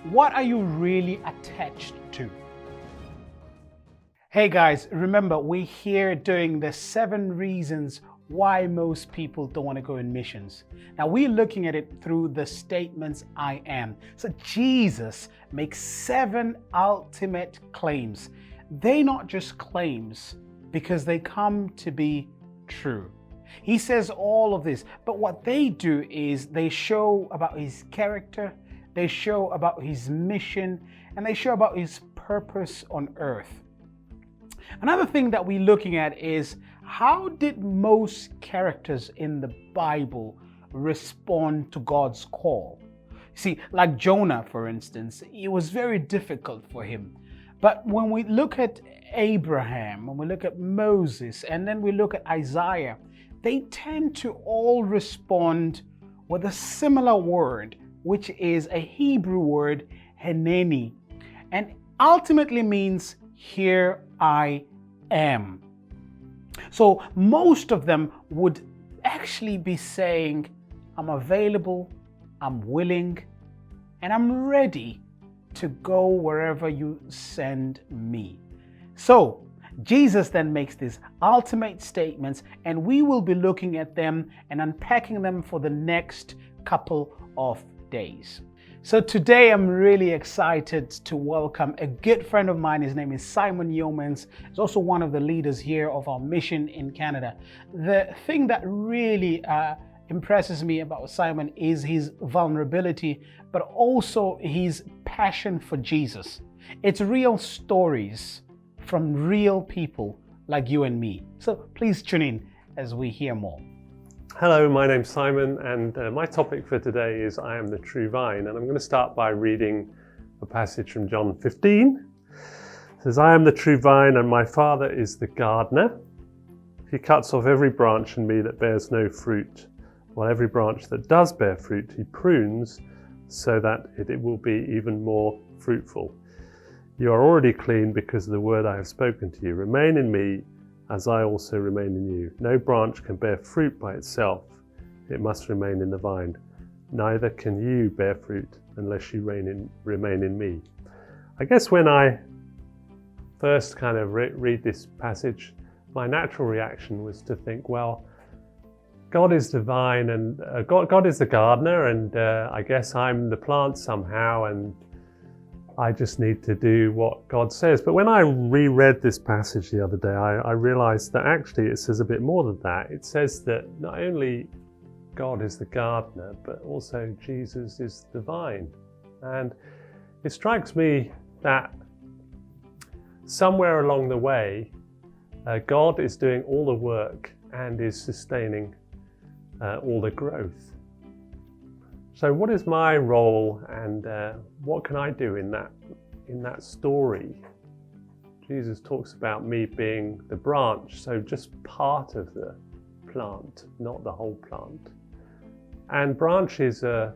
What are you really attached to? Hey guys, remember we're here doing the 7 reasons why most people don't want to go in missions. Now we're looking at it through the statements I am. So Jesus makes 7 ultimate claims. They're not just claims because they come to be true. He says all of this, but what they do is they show about his character, they show about his mission, and they show about his purpose on earth. Another thing that we're looking at is how did most characters in the Bible respond to God's call? See, like Jonah, for instance, it was very difficult for him. But when we look at Abraham, when we look at Moses, and then we look at Isaiah, they tend to all respond with a similar word, which is a Hebrew word, heneni, and ultimately means here I am. So most of them would actually be saying, I'm available, I'm willing, and I'm ready to go wherever you send me. So Jesus then makes these ultimate statements, and we will be looking at them and unpacking them for the next couple of days. So today I'm really excited to welcome a good friend of mine. His name is Simon Yeomans. He's also one of the leaders here of our mission in Canada. The thing that really impresses me about Simon is his vulnerability, but also his passion for Jesus. It's real stories from real people like you and me. So please tune in as we hear more. Hello, my name's Simon, and my topic for today is I am the true vine. And I'm going to start by reading a passage from John 15. It says, I am the true vine, and my Father is the gardener. He cuts off every branch in me that bears no fruit, while every branch that does bear fruit he prunes, so that it will be even more fruitful. You are already clean because of the word I have spoken to you. Remain in me, as I also remain in you. No branch can bear fruit by itself. It must remain in the vine. Neither can you bear fruit unless you remain in me. I guess when I first kind of read this passage, my natural reaction was to think, well, God is the vine and God is the gardener, and I guess I'm the plant somehow, and I just need to do what God says. But when I reread this passage the other day, I realized that actually it says a bit more than that. It says that not only God is the gardener, but also Jesus is the vine. And it strikes me that somewhere along the way, God is doing all the work and is sustaining all the growth. So what is my role, and what can I do in that story? Jesus talks about me being the branch, so just part of the plant, not the whole plant. And branches are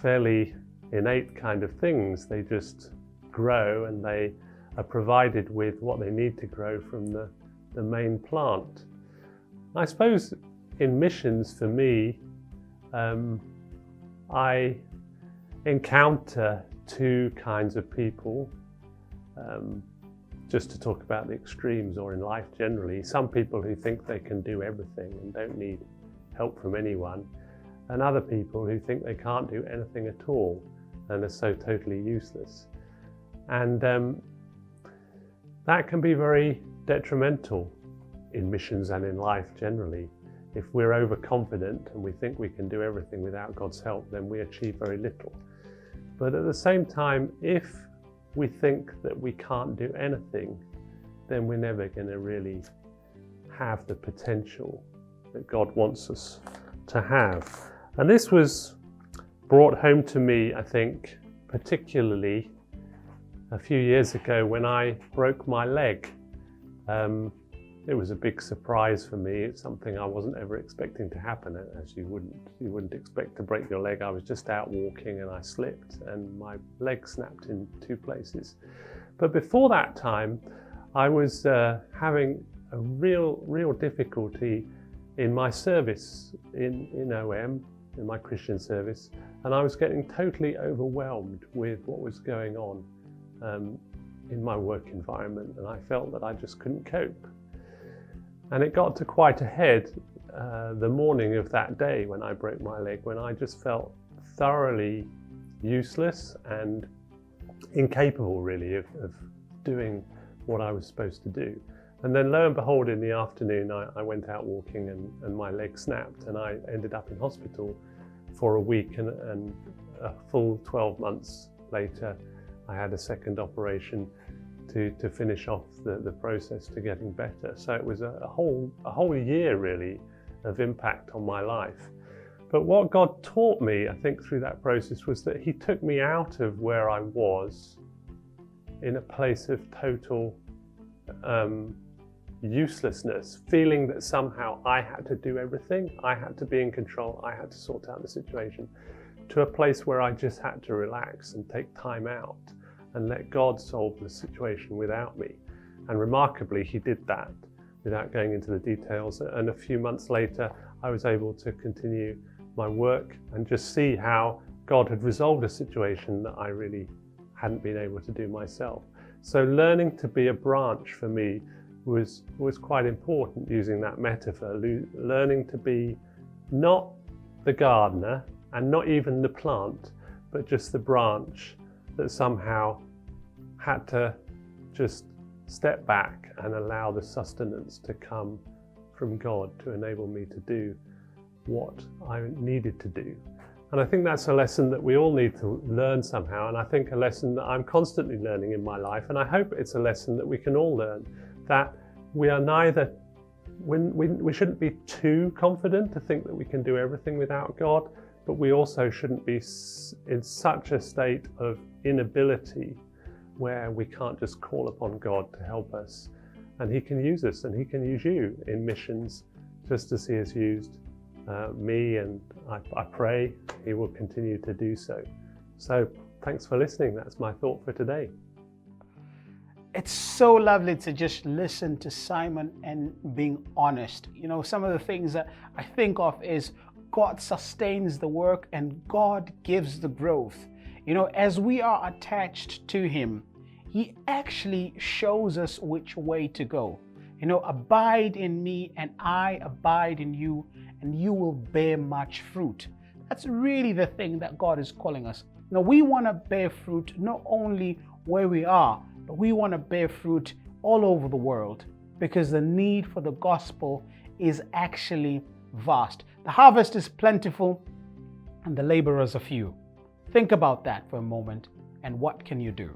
fairly innate kind of things. They just grow, and they are provided with what they need to grow from the main plant. I suppose in missions for me, I encounter 2 kinds of people, just to talk about the extremes, or in life generally. Some people who think they can do everything and don't need help from anyone, and other people who think they can't do anything at all and are so totally useless. And that can be very detrimental in missions and in life generally. If we're overconfident and we think we can do everything without God's help, then we achieve very little. But at the same time, if we think that we can't do anything, then we're never going to really have the potential that God wants us to have. And this was brought home to me, I think, particularly a few years ago when I broke my leg. It was a big surprise for me. It's something I wasn't ever expecting to happen, as you wouldn't expect to break your leg. I was just out walking and I slipped and my leg snapped in 2 places. But before that time, I was having a real difficulty in my service in OM, in my Christian service, and I was getting totally overwhelmed with what was going on in my work environment, and I felt that I just couldn't cope. And it got to quite a head the morning of that day when I broke my leg, when I just felt thoroughly useless and incapable really of doing what I was supposed to do. And then lo and behold, in the afternoon I went out walking and my leg snapped, and I ended up in hospital for a week, and a full 12 months later I had a second operation to finish off the process to getting better. So it was a whole year really of impact on my life. But what God taught me, I think, through that process was that He took me out of where I was in a place of total uselessness, feeling that somehow I had to do everything, I had to be in control, I had to sort out the situation, to a place where I just had to relax and take time out and let God solve the situation without me. And remarkably, He did that without going into the details. And a few months later, I was able to continue my work and just see how God had resolved a situation that I really hadn't been able to do myself. So learning to be a branch for me was quite important, using that metaphor, learning to be not the gardener and not even the plant, but just the branch that somehow had to just step back and allow the sustenance to come from God to enable me to do what I needed to do. And I think that's a lesson that we all need to learn somehow, and I think a lesson that I'm constantly learning in my life, and I hope it's a lesson that we can all learn, that we are neither, we shouldn't be too confident to think that we can do everything without God, but we also shouldn't be in such a state of inability where we can't just call upon God to help us. And He can use us, and He can use you in missions, just as He has used me, and I pray He will continue to do so. So thanks for listening. That's my thought for today. It's so lovely to just listen to Simon and being honest. You know, some of the things that I think of is God sustains the work and God gives the growth. You know, as we are attached to Him, He actually shows us which way to go. You know, abide in me and I abide in you, and you will bear much fruit. That's really the thing that God is calling us. You know, we want to bear fruit not only where we are, but we want to bear fruit all over the world, because the need for the gospel is actually vast. The harvest is plentiful and the laborers are few. Think about that for a moment, and what can you do?